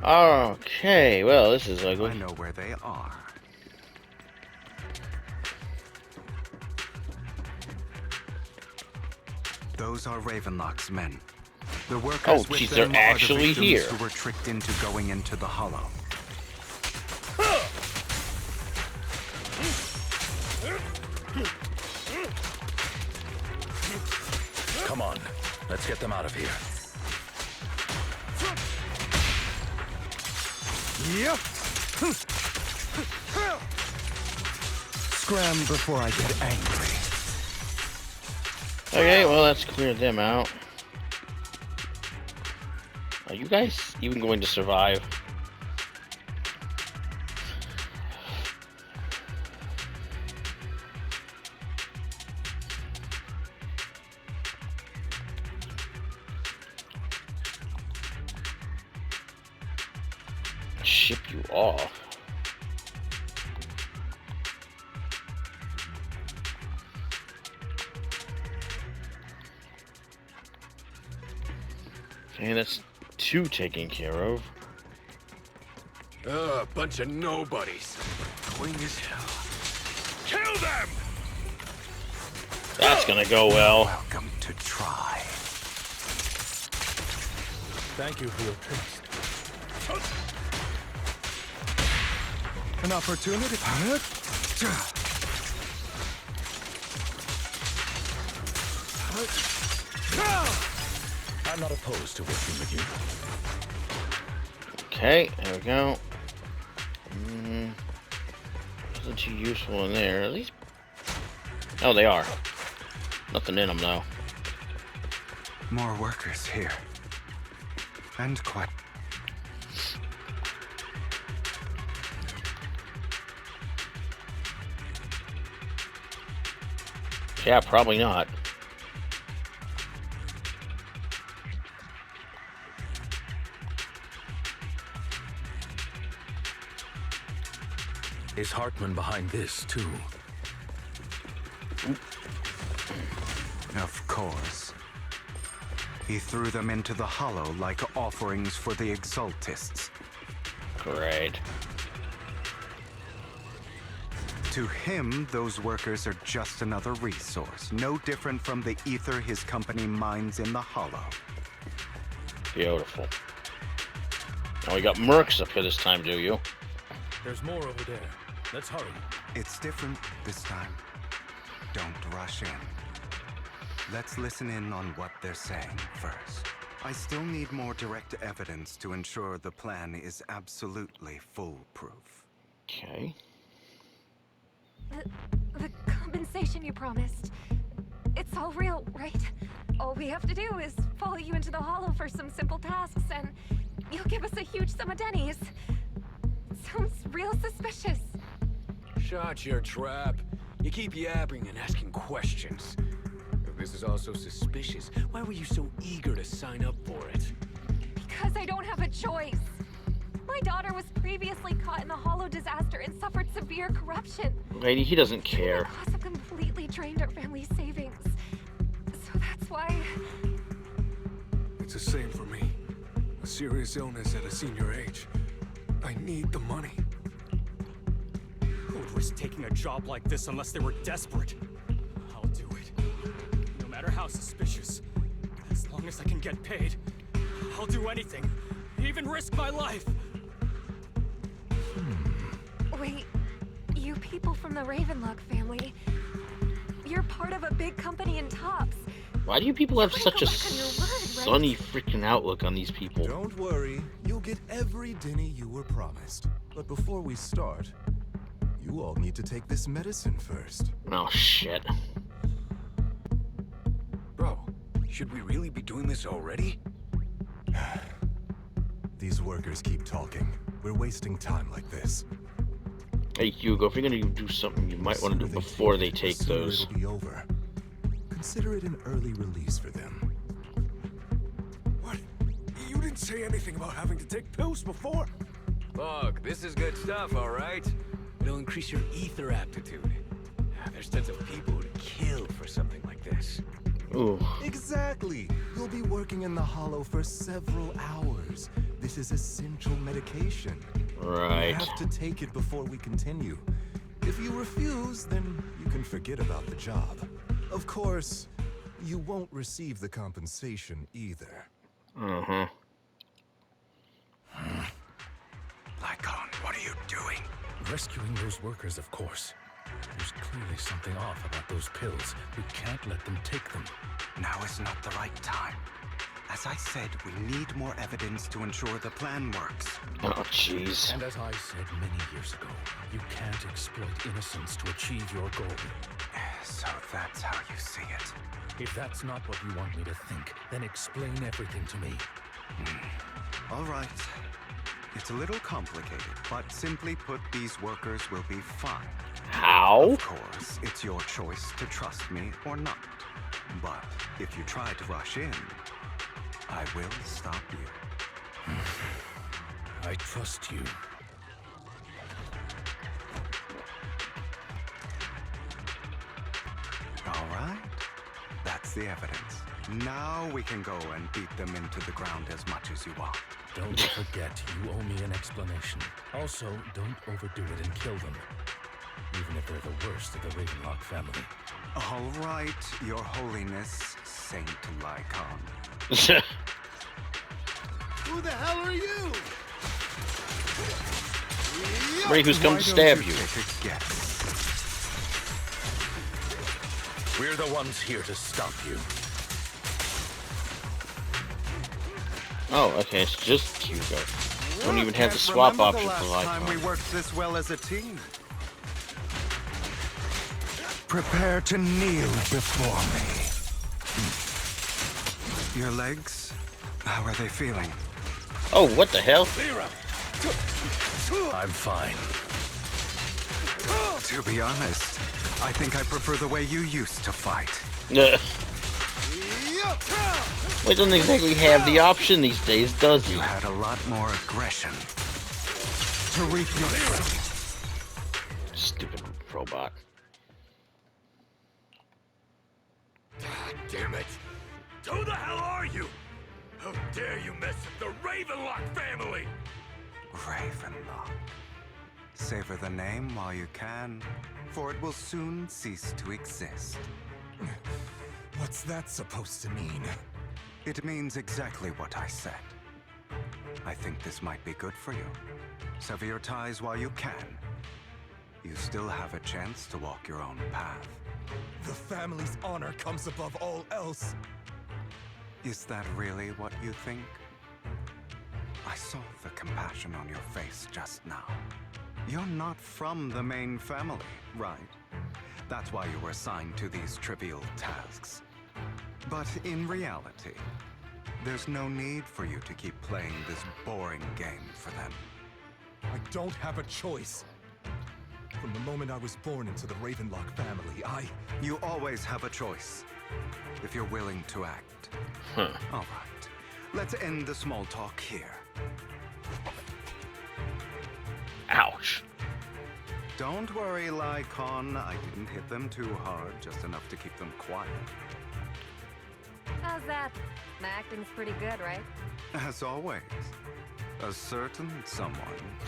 Okay, well, this is ugly. I know where they are. Those are Ravenlock's men. The workers with they're them actually are the here. victims who were tricked into going into the Hollow. Come on, let's get them out of here. Yep. Scram before I get angry. Okay, well, let's clear them out. Are you guys even going to survive? Ship you off. Okay, that's 2 taken care of. Bunch of nobodies. Annoying as hell. Kill them! That's gonna go well. Welcome to try. Thank you for your taste. An opportunity. I'm not opposed to working with you. Okay, there we go. Wasn't too useful in there. At least. Oh, they are. Nothing in them though. More workers here. And quite. Yeah, probably not. Is Hartman behind this, too? Of course. He threw them into the Hollow like offerings for the Exaltists. Great. To him, those workers are just another resource, no different from the ether his company mines in the Hollow. Beautiful. Now we got mercs up here this time, do you? There's more over there. Let's hurry. It's different this time. Don't rush in. Let's listen in on what they're saying first. I still need more direct evidence to ensure the plan is absolutely foolproof. Okay. The compensation you promised. It's all real, right? All we have to do is follow you into the Hollow for some simple tasks, and you'll give us a huge sum of dennies. Sounds real suspicious. Shut your trap. You keep yapping and asking questions. If this is all so suspicious, why were you so eager to sign up for it? Because I don't have a choice. My daughter was previously caught in the Hollow disaster and suffered severe corruption. Lady, he doesn't care. The cost have completely drained our family's savings. So that's why... It's the same for me. A serious illness at a senior age. I need the money. Who would risk taking a job like this unless they were desperate? I'll do it. No matter how suspicious. As long as I can get paid. I'll do anything. Even risk my life. Wait, you people from the Ravenlock family, you're part of a big company in Tops. Why do you people have You such a go back on your word, right? sunny freaking outlook on these people? Don't worry, you'll get every denny you were promised. But before we start, you all need to take this medicine first. Oh, shit. Bro, should we really be doing this already? These workers keep talking. We're wasting time like this. Hey, Hugo, if you're gonna do something, you might want to do it before they take those. It'll be over. Consider it an early release for them. What? You didn't say anything about having to take pills before. Look, this is good stuff, all right? It'll increase your ether aptitude. There's tons of people who'd kill for something like this. Ooh. Exactly. You'll be working in the Hollow for several hours. This is essential medication. Right. You have to take it before we continue. If you refuse, then you can forget about the job. Of course, you won't receive the compensation either. Mm-hmm. Lycaon, what are you doing? Rescuing those workers, of course. There's clearly something off about those pills. We can't let them take them. Now is not the right time. As I said, we need more evidence to ensure the plan works. Oh, jeez. And as I said many years ago, you can't exploit innocence to achieve your goal. So that's how you see it. If that's not what you want me to think, then explain everything to me. All right. It's a little complicated, but simply put, these workers will be fine. How? Of course, it's your choice to trust me or not. But if you try to rush in, I will stop you. I trust you. All right. That's the evidence. Now we can go and beat them into the ground as much as you want. Don't forget, you owe me an explanation. Also, don't overdo it and kill them. Even if they're the worst of the Ravenlock family. All right, Your Holiness, Saint Lycaon. Who the hell are you? Somebody who's come Why to stab don't you. take a guess? We're the ones here to stop you. Oh, okay, it's just Hugo. Don't even have the Can't swap remember option the for last time we Lycaon. worked this well as a team. Prepare to kneel before me. Your legs? How are they feeling? Oh, what the hell? I'm fine. To be honest, I think I prefer the way you used to fight. Well, he doesn't exactly have the option these days, does he? You had a lot more aggression. To reap your Stupid robot. God damn it! Who the hell are you? How dare you mess with the Ravenlock family? Ravenlock. Savor the name while you can, for it will soon cease to exist. What's that supposed to mean? It means exactly what I said. I think this might be good for you. Sever your ties while you can. You still have a chance to walk your own path. The family's honor comes above all else. Is that really what you think? I saw the compassion on your face just now. You're not from the main family, right? That's why you were assigned to these trivial tasks. But in reality, there's no need for you to keep playing this boring game for them. I don't have a choice. From the moment I was born into the Ravenlock family, You always have a choice, if you're willing to act. Huh. All right, let's end the small talk here. Ouch. Don't worry, Lycaon. I didn't hit them too hard, just enough to keep them quiet. How's that? My acting's pretty good, right? As always, a certain someone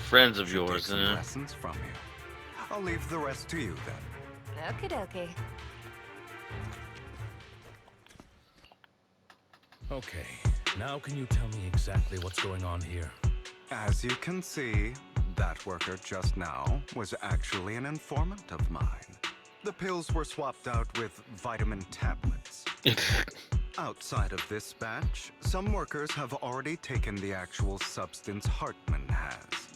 Friends of should take yours, some huh? lessons from you. I'll leave the rest to you then. Okie dokie. Okay, now can you tell me exactly what's going on here? As you can see, that worker just now was actually an informant of mine. The pills were swapped out with vitamin tablets. Outside of this batch, some workers have already taken the actual substance Hartman has.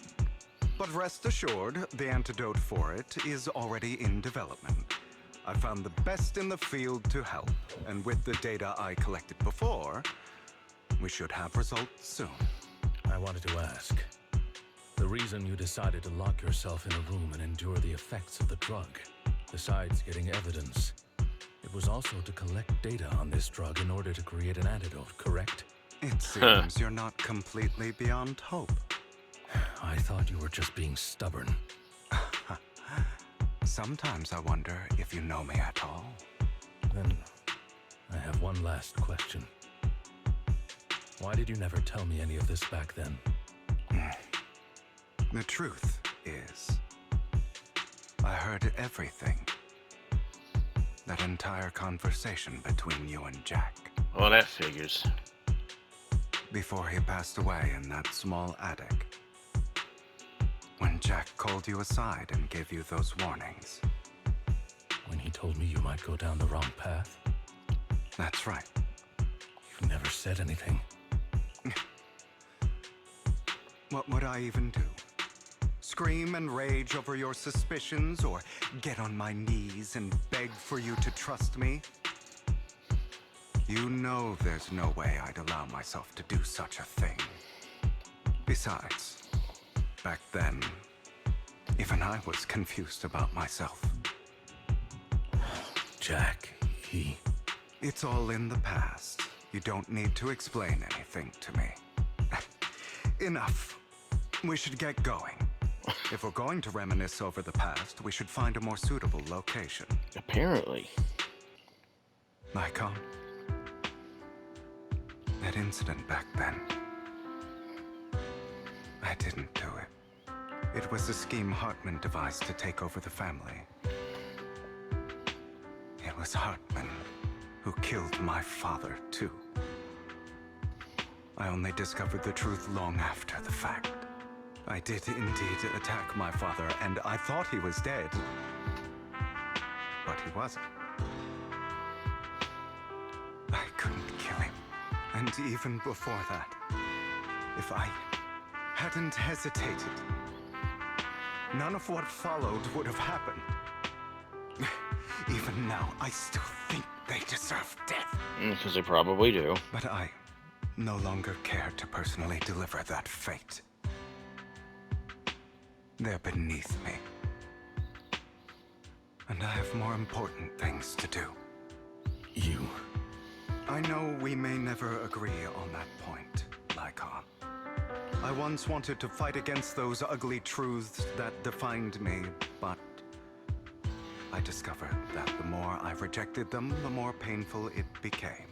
But rest assured, the antidote for it is already in development. I found the best in the field to help, and with the data I collected before, we should have results soon. I wanted to ask. The reason you decided to lock yourself in a room and endure the effects of the drug, besides getting evidence, it was also to collect data on this drug in order to create an antidote, correct? It seems you're not completely beyond hope. I thought you were just being stubborn. Sometimes I wonder if you know me at all. I have one last question. Why did you never tell me any of this back then? The truth is, I heard everything. That entire conversation between you and Jack. Well, that figures. Before he passed away in that small attic. When Jack called you aside and gave you those warnings. When he told me you might go down the wrong path? That's right. You never said anything. What would I even do? Scream and rage over your suspicions, or get on my knees and beg for you to trust me? You know there's no way I'd allow myself to do such a thing. Besides, back then, even I was confused about myself. Jack, he... It's all in the past. You don't need to explain anything to me. Enough. We should get going. If we're going to reminisce over the past, we should find a more suitable location. Apparently. Lycaon. That incident back then. I didn't do it. It was a scheme Hartman devised to take over the family. It was Hartman who killed my father, too. I only discovered the truth long after the fact. I did indeed attack my father, and I thought he was dead. But he wasn't. I couldn't kill him. And even before that, if I hadn't hesitated, none of what followed would have happened. Even now, I still think they deserve death. Because they probably do. But I no longer care to personally deliver that fate. They're beneath me. And I have more important things to do. You... I know we may never agree on that point, Lycaon. I once wanted to fight against those ugly truths that defined me, but I discovered that the more I rejected them, the more painful it became.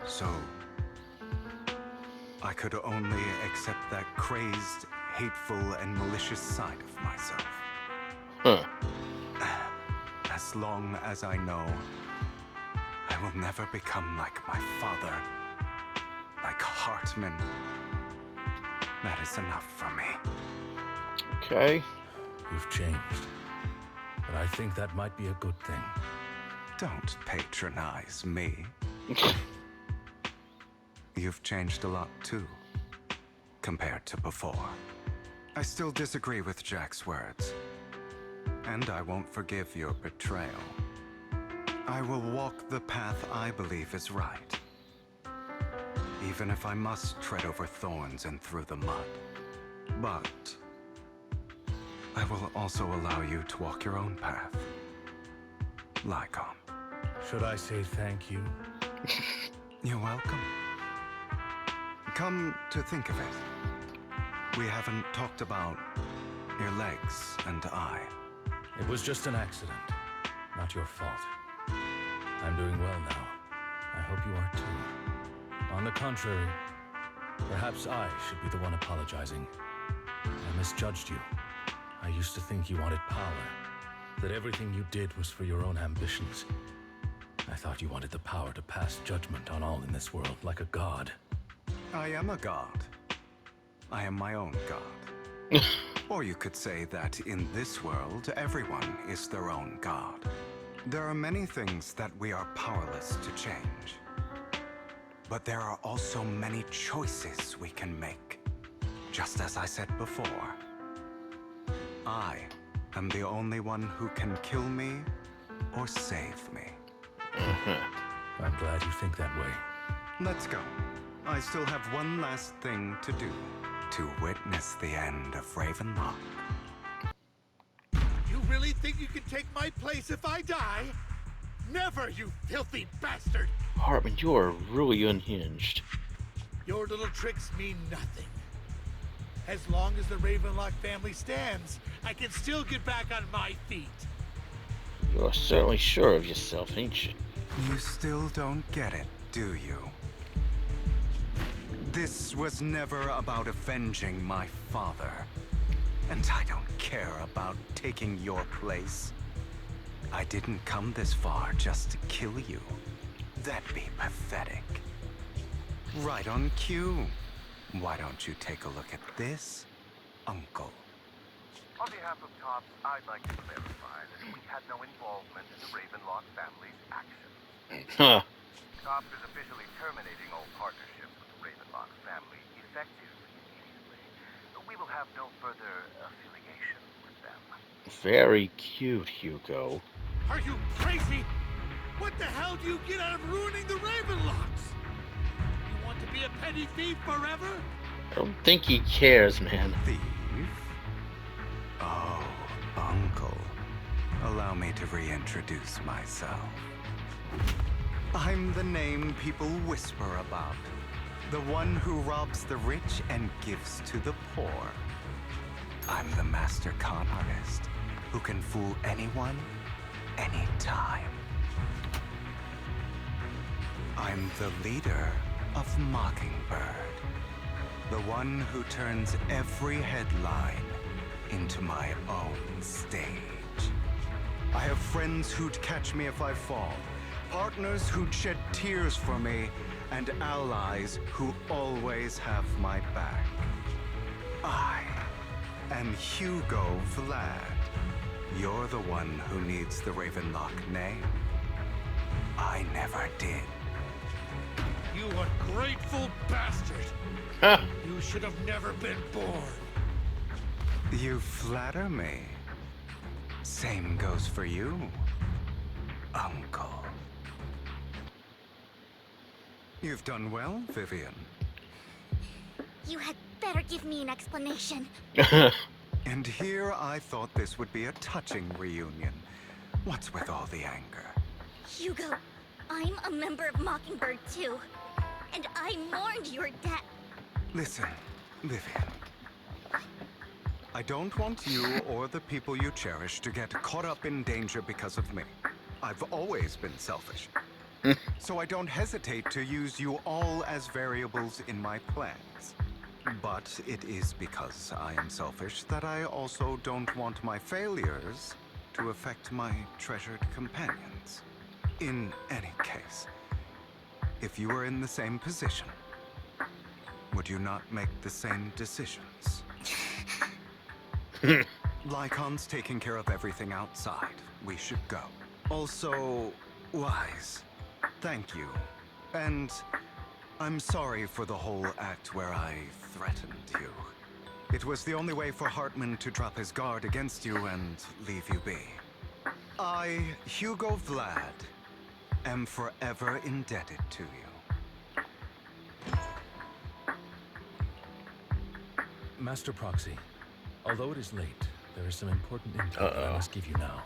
So, I could only accept that crazed, hateful, and malicious side of myself. Huh. As long as I know I will never become like my father, like Hartman, that is enough for me. Okay. You've changed. But I think that might be a good thing. Don't patronize me. You've changed a lot too, compared to before. I still disagree with Jack's words, and I won't forgive your betrayal. I will walk the path I believe is right, even if I must tread over thorns and through the mud. But I will also allow you to walk your own path, Lycaon. Should I say thank you? You're welcome. Come to think of it, we haven't talked about your legs and eye. It was just an accident. Not your fault. I'm doing well now. I hope you are too. On the contrary, perhaps I should be the one apologizing. I misjudged you. I used to think you wanted power, that everything you did was for your own ambitions. I thought you wanted the power to pass judgment on all in this world like a god. I am a god. I am my own god. Or you could say that in this world, everyone is their own god. There are many things that we are powerless to change. But there are also many choices we can make. Just as I said before, I am the only one who can kill me or save me. I'm glad you think that way. Let's go. I still have one last thing to do. To witness the end of Ravenlock. You really think you can take my place if I die? Never, you filthy bastard! Hartman, you are really unhinged. Your little tricks mean nothing. As long as the Ravenlock family stands, I can still get back on my feet. You are certainly sure of yourself, ain't you? You still don't get it, do you? This was never about avenging my father. And I don't care about taking your place. I didn't come this far just to kill you. That'd be pathetic. Right on cue. Why don't you take a look at this, Uncle? On behalf of TOPS, I'd like to clarify that we had no involvement in the Ravenlock family's actions. Huh. TOPS is officially terminating all partnerships with the Ravenlock family, effective immediately. We will have no further affiliation with them. Very cute, Hugo. Are you crazy? What the hell do you get out of ruining the Ravenlocks? You want to be a petty thief forever? I don't think he cares, man. Thief? Oh, Uncle. Allow me to reintroduce myself. I'm the name people whisper about. The one who robs the rich and gives to the poor. I'm the master con artist who can fool anyone, anytime. I'm the leader of Mockingbird. The one who turns every headline into my own stage. I have friends who'd catch me if I fall, partners who'd shed tears for me, and allies who always have my back. I am Hugo Vlad. You're the one who needs the Ravenlock name. I never did. You ungrateful bastard! Huh. You should have never been born. You flatter me. Same goes for you, Uncle. You've done well, Vivian. You had better give me an explanation. And here I thought this would be a touching reunion. What's with all the anger? Hugo, I'm a member of Mockingbird too. And I mourned your death. Listen, Vivian. I don't want you or the people you cherish to get caught up in danger because of me. I've always been selfish. So I don't hesitate to use you all as variables in my plans. But it is because I am selfish that I also don't want my failures to affect my treasured companions. In any case, if you were in the same position, would you not make the same decisions? Lycaon's taking care of everything outside. We should go. Also, Wise, thank you. And I'm sorry for the whole act where I threatened you. It was the only way for Hartman to drop his guard against you and leave you be. I, Hugo Vlad, am forever indebted to you. Master Proxy, although it is late, there is some important intel that I must give you now.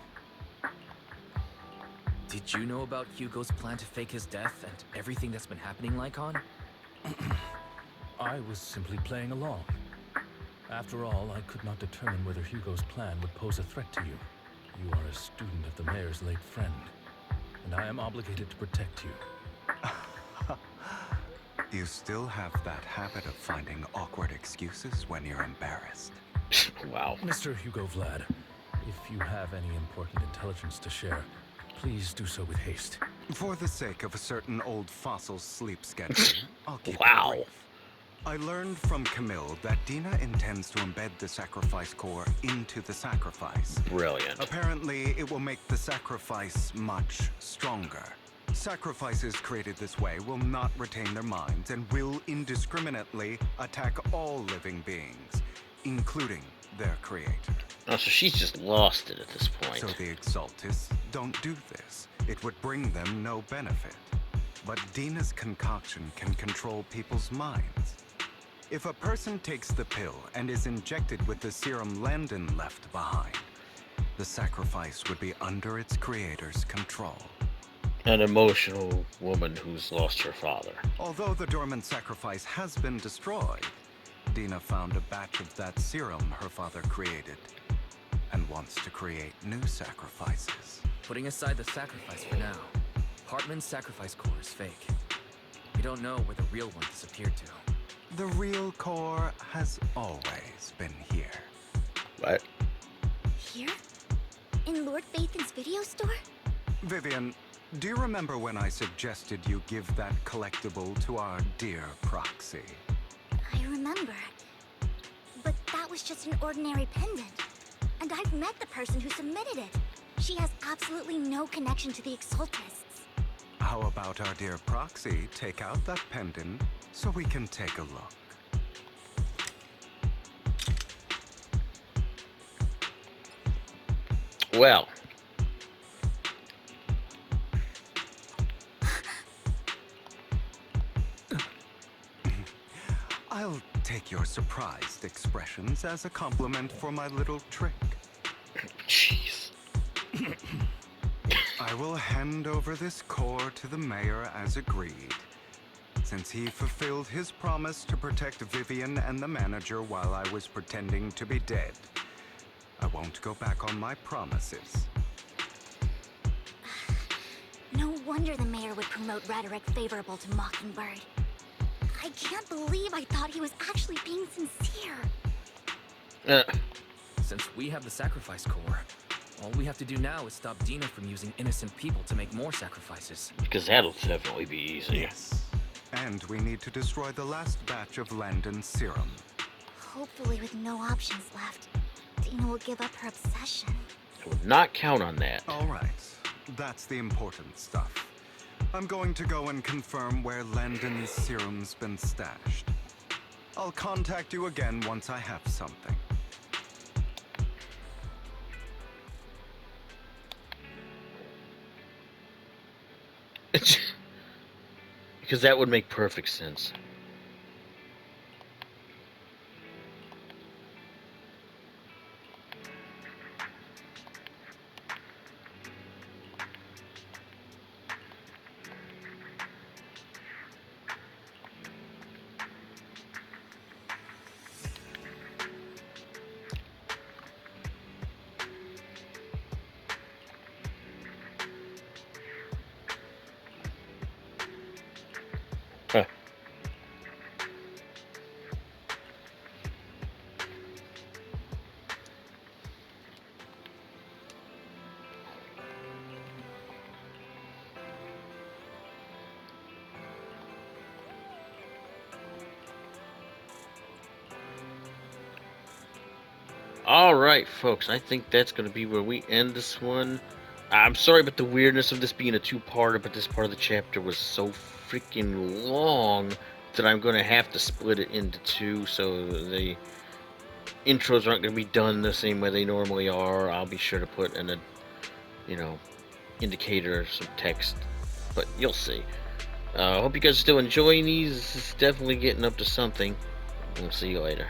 Did you know about Hugo's plan to fake his death and everything that's been happening, Lycaon? I was simply playing along. After all, I could not determine whether Hugo's plan would pose a threat to you. You are a student of the mayor's late friend, and I am obligated to protect you. You still have that habit of finding awkward excuses when you're embarrassed. Wow. Mr. Hugo Vlad, if you have any important intelligence to share, please do so with haste. For the sake of a certain old fossil's sleep schedule, I'll keep it Wow. brief. I learned from Camille that Dina intends to embed the sacrifice core into the sacrifice. Brilliant. Apparently, it will make the sacrifice much stronger. Sacrifices created this way will not retain their minds and will indiscriminately attack all living beings, including their creator. Oh, so she's just lost it at this point. So the Exaltists don't do this. It would bring them no benefit. But Dina's concoction can control people's minds. If a person takes the pill and is injected with the serum Landon left behind, the sacrifice would be under its creator's control. An emotional woman who's lost her father. Although the dormant sacrifice has been destroyed, Dina found a batch of that serum her father created and wants to create new sacrifices. Putting aside the sacrifice for now, Hartman's sacrifice core is fake. We don't know where the real one disappeared to. The real core has always been here. What? Here? In Lord Phaethon's video store? Vivian, do you remember when I suggested you give that collectible to our dear proxy? I remember. But that was just an ordinary pendant. And I've met the person who submitted it. She has absolutely no connection to the Exaltists. How about our dear proxy take out that pendant so we can take a look? Well. I'll take your surprised expressions as a compliment for my little trick. Jeez. I will hand over this core to the mayor as agreed. Since he fulfilled his promise to protect Vivian and the manager while I was pretending to be dead, I won't go back on my promises. No wonder the mayor would promote rhetoric favorable to Mockingbird. I can't believe I thought he was actually being sincere. Since we have the sacrifice core, all we have to do now is stop Dina from using innocent people to make more sacrifices. Because that'll definitely be easy. Yes. And we need to destroy the last batch of Landon's serum. Hopefully with no options left, Dina will give up her obsession. I would not count on that. All right. That's the important stuff. I'm going to go and confirm where Landon's serum's been stashed. I'll contact you again once I have something. Because that would make perfect sense. Huh. Alright, folks, I think that's going to be where we end this one. I'm sorry about the weirdness of this being a two-parter, but this part of the chapter was so freaking long that I'm going to have to split it into two, so the intros aren't going to be done the same way they normally are. I'll be sure to put in a, indicator, some text, but you'll see. I hope you guys are still enjoying these. This is definitely getting up to something. We'll see you later.